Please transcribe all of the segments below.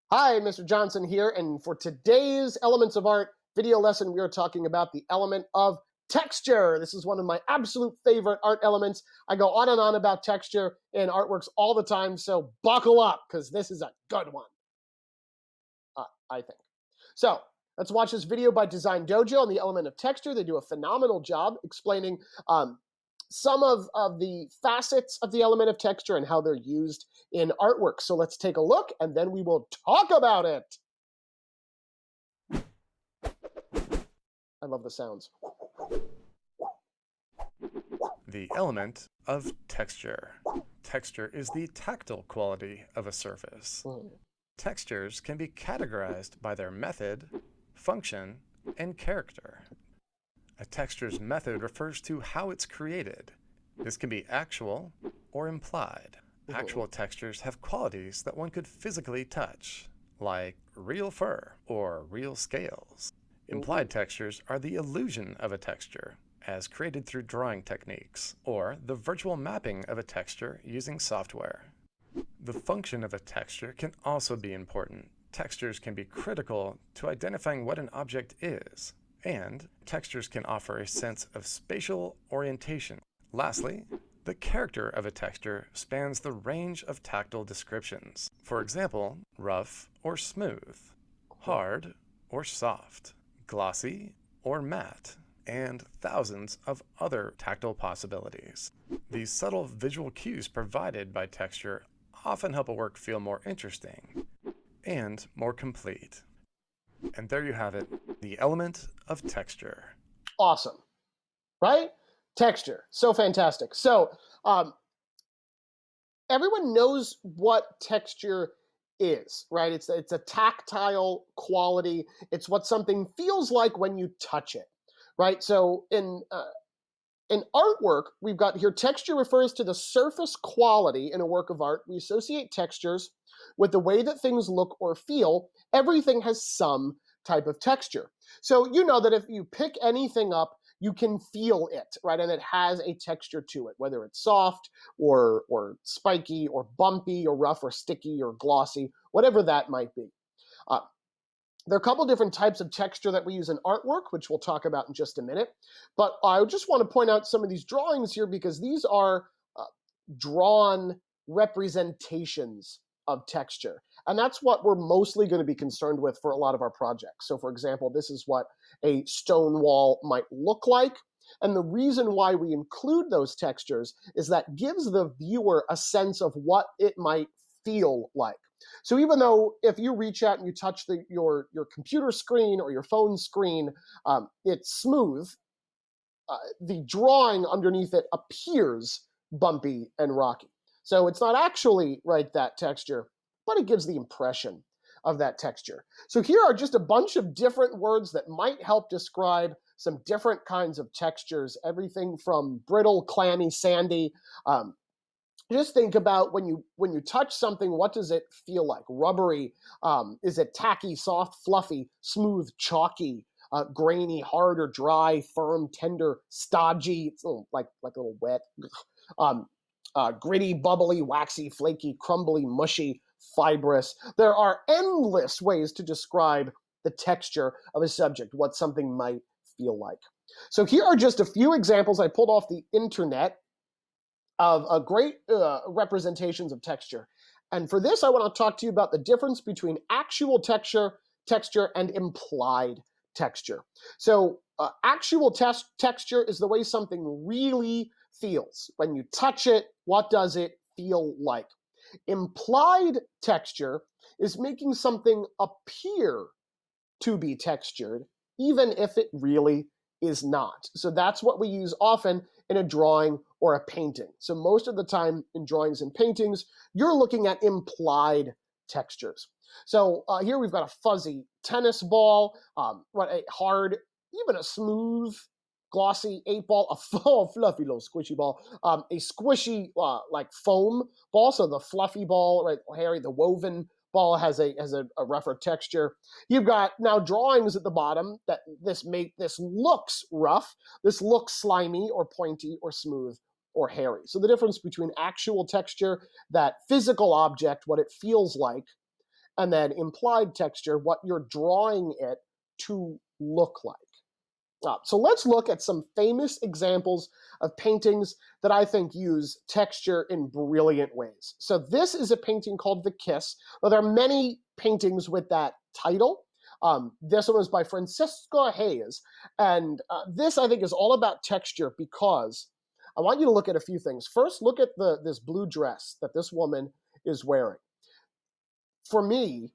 Hi, Mr. Johnson here, and for today's Elements of Art video lesson, we are talking about the element of texture. This is one of my absolute favorite art elements. I go on and on about texture in artworks all the time, so buckle up, because this is a good one, I think. So, let's watch this video by Design Dojo on the element of texture. They do a phenomenal job explaining some of the facets of the element of texture and how they're used in artwork. So let's take a look, and then we will talk about it. I love the sounds. The element of texture. Texture is the tactile quality of a surface. Textures can be categorized by their method, function, and character. A texture's method refers to how it's created. This can be actual or implied. Actual textures have qualities that one could physically touch, like real fur or real scales. Implied textures are the illusion of a texture, as created through drawing techniques, or the virtual mapping of a texture using software. The function of a texture can also be important. Textures can be critical to identifying what an object is, and textures can offer a sense of spatial orientation. Lastly, the character of a texture spans the range of tactile descriptions. For example, rough or smooth, hard or soft, glossy or matte, and thousands of other tactile possibilities. These subtle visual cues provided by texture often help a work feel more interesting and more complete. And there you have it, the element of texture. Awesome, right? Texture, so fantastic. So everyone knows what texture is, right? It's a tactile quality. It's what something feels like when you touch it, right? So in artwork, we've got here texture refers to the surface quality in a work of art. We associate textures with the way that things look or feel. Everything has some type of texture. So you know that if you pick anything up, you can feel it, right? And it has a texture to it, whether it's soft or spiky or bumpy or rough or sticky or glossy, whatever that might be. There are a couple different types of texture that we use in artwork, which we'll talk about in just a minute. But I just want to point out some of these drawings here because these are drawn representations of texture. And that's what we're mostly going to be concerned with for a lot of our projects. So for example, this is what a stone wall might look like. And the reason why we include those textures is that gives the viewer a sense of what it might feel like. So even though if you reach out and you touch your computer screen or your phone screen, it's smooth, the drawing underneath it appears bumpy and rocky. So it's not actually that texture, but it gives the impression of that texture. So here are just a bunch of different words that might help describe some different kinds of textures, everything from brittle, clammy, sandy. Just think about when you touch something, what does it feel like? Rubbery? Is it tacky, soft, fluffy, smooth, chalky, grainy, hard or dry, firm, tender, stodgy? It's like a little wet. Gritty, bubbly, waxy, flaky, crumbly, mushy, fibrous. There are endless ways to describe the texture of a subject, what something might feel like. So here are just a few examples I pulled off the internet of great representations of texture. And for this, I want to talk to you about the difference between actual texture and implied texture. So actual texture is the way something really feels. When you touch it, what does it feel like? Implied texture is making something appear to be textured, even if it really is not. So that's what we use often in a drawing or a painting. So most of the time in drawings and paintings, you're looking at implied textures. So here we've got a fuzzy tennis ball, what a hard, even a smooth, glossy 8-ball, a fluffy little squishy ball, a squishy like foam ball. So the fluffy ball, right, Harry, the woven ball has a rougher texture. You've got now drawings at the bottom that this looks rough, this looks slimy or pointy or smooth or hairy. So the difference between actual texture, that physical object, what it feels like, and then implied texture, what you're drawing it to look like. So let's look at some famous examples of paintings that I think use texture in brilliant ways. So this is a painting called The Kiss. Well, there are many paintings with that title. This one was by Francisco Hayes. And this, I think, is all about texture because I want you to look at a few things. First, look at this blue dress that this woman is wearing. For me,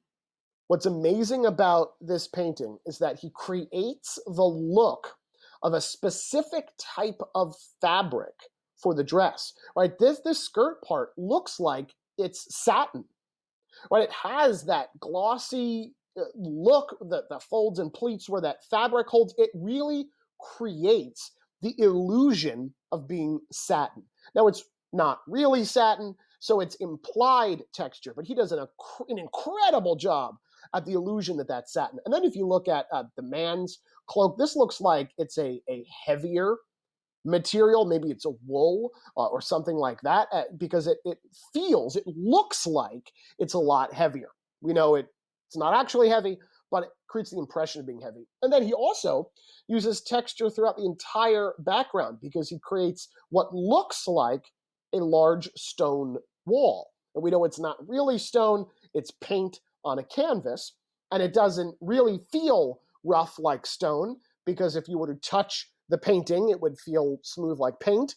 what's amazing about this painting is that he creates the look of a specific type of fabric for the dress, right? This skirt part looks like it's satin, right? It has that glossy look, the folds and pleats where that fabric holds. It really creates the illusion of being satin. Now, it's not really satin, so it's implied texture, but he does an incredible job at the illusion that that's satin. And then if you look at the man's cloak, this looks like it's a heavier material. Maybe it's a wool or something like that, because it looks like it's a lot heavier. We know it's not actually heavy, but it creates the impression of being heavy. And then he also uses texture throughout the entire background because he creates what looks like a large stone wall. And we know it's not really stone, it's paint on a canvas, and it doesn't really feel rough like stone, because if you were to touch the painting, it would feel smooth like paint.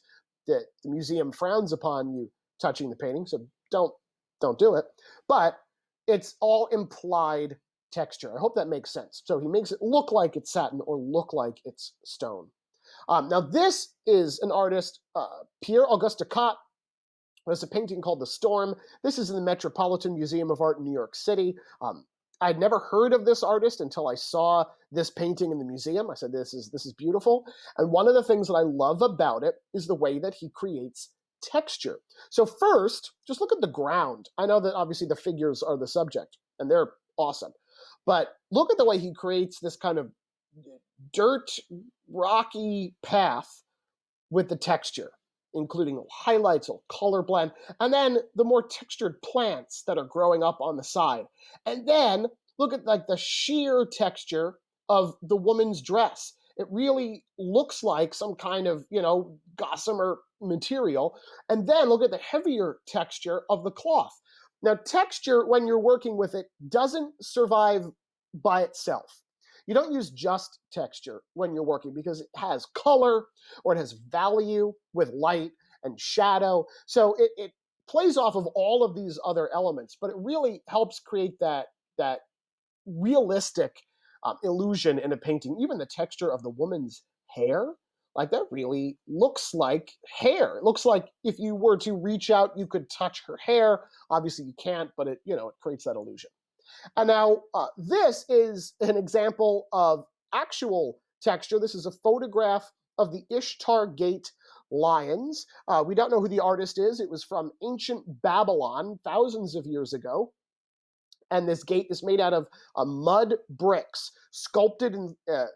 The museum frowns upon you touching the painting, so don't do it. But it's all implied texture. I hope that makes sense. So he makes it look like it's satin or look like it's stone. Now this is an artist, Pierre Auguste Cot. There's a painting called The Storm. This is in the Metropolitan Museum of Art in New York City. I'd never heard of this artist until I saw this painting in the museum. I said, this is beautiful. And one of the things that I love about it is the way that he creates texture. So first, just look at the ground. I know that obviously the figures are the subject, and they're awesome. But look at the way he creates this kind of dirt, rocky path with the texture, including highlights or color blend, and then the more textured plants that are growing up on the side. And then look at like the sheer texture of the woman's dress. It really looks like some kind of, gossamer material. And then look at the heavier texture of the cloth. Now, texture, when you're working with it, doesn't survive by itself. You don't use just texture when you're working because it has color or it has value with light and shadow. So it plays off of all of these other elements, but it really helps create that realistic illusion in a painting. Even the texture of the woman's hair, like that really looks like hair. It looks like if you were to reach out, you could touch her hair. Obviously you can't, but it creates that illusion. And now this is an example of actual texture. This is a photograph of the Ishtar Gate lions. We don't know who the artist is. It was from ancient Babylon, thousands of years ago. And this gate is made out of mud bricks, sculpted in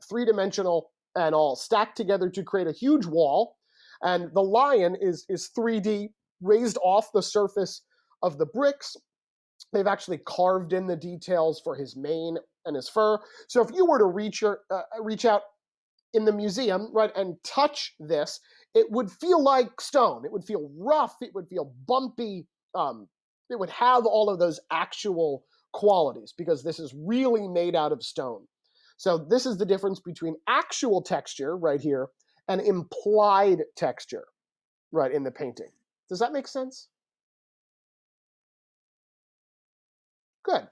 three-dimensional and all stacked together to create a huge wall. And the lion is 3D, raised off the surface of the bricks. They've actually carved in the details for his mane and his fur. So if you were to reach out in the museum, right, and touch this, it would feel like stone. It would feel rough. It would feel bumpy. It would have all of those actual qualities because this is really made out of stone. So this is the difference between actual texture right here and implied texture right in the painting. Does that make sense? Good.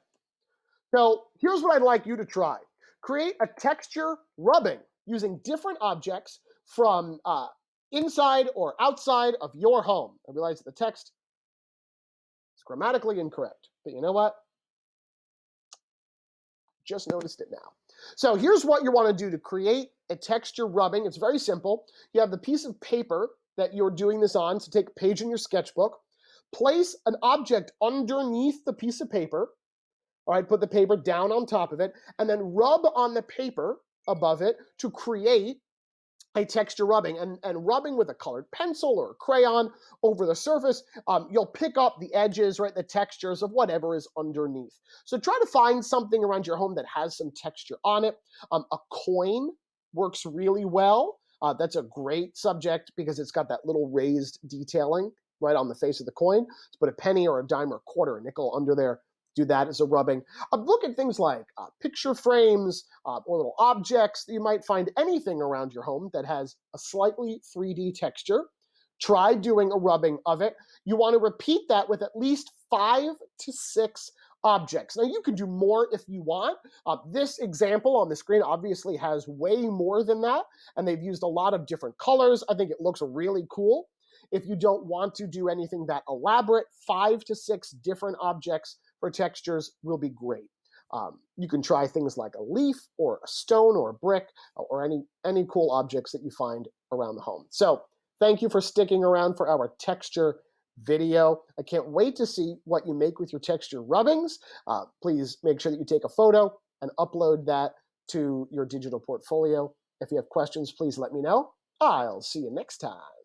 So here's what I'd like you to try. Create a texture rubbing using different objects from inside or outside of your home. I realize that the text is grammatically incorrect, but you know what? Just noticed it now. So here's what you want to do to create a texture rubbing. It's very simple. You have the piece of paper that you're doing this on, so take a page in your sketchbook. Place an object underneath the piece of paper. All right, put the paper down on top of it, and then rub on the paper above it to create a texture rubbing, and rubbing with a colored pencil or a crayon over the surface, you'll pick up the edges, right, the textures of whatever is underneath. So try to find something around your home that has some texture on it. A coin works really well. That's a great subject because it's got that little raised detailing right on the face of the coin. Let's put a penny or a dime or a quarter, a nickel under there. Do that as a rubbing. Look at things like picture frames or little objects. You might find anything around your home that has a slightly 3D texture. Try doing a rubbing of it. You want to repeat that with at least 5 to 6 objects. Now, you can do more if you want. This example on the screen obviously has way more than that, and they've used a lot of different colors. I think it looks really cool. If you don't want to do anything that elaborate, 5 to 6 different objects for textures will be great. You can try things like a leaf or a stone or a brick or any cool objects that you find around the home. So thank you for sticking around for our texture video. I can't wait to see what you make with your texture rubbings. Please make sure that you take a photo and upload that to your digital portfolio. If you have questions, please let me know. I'll see you next time.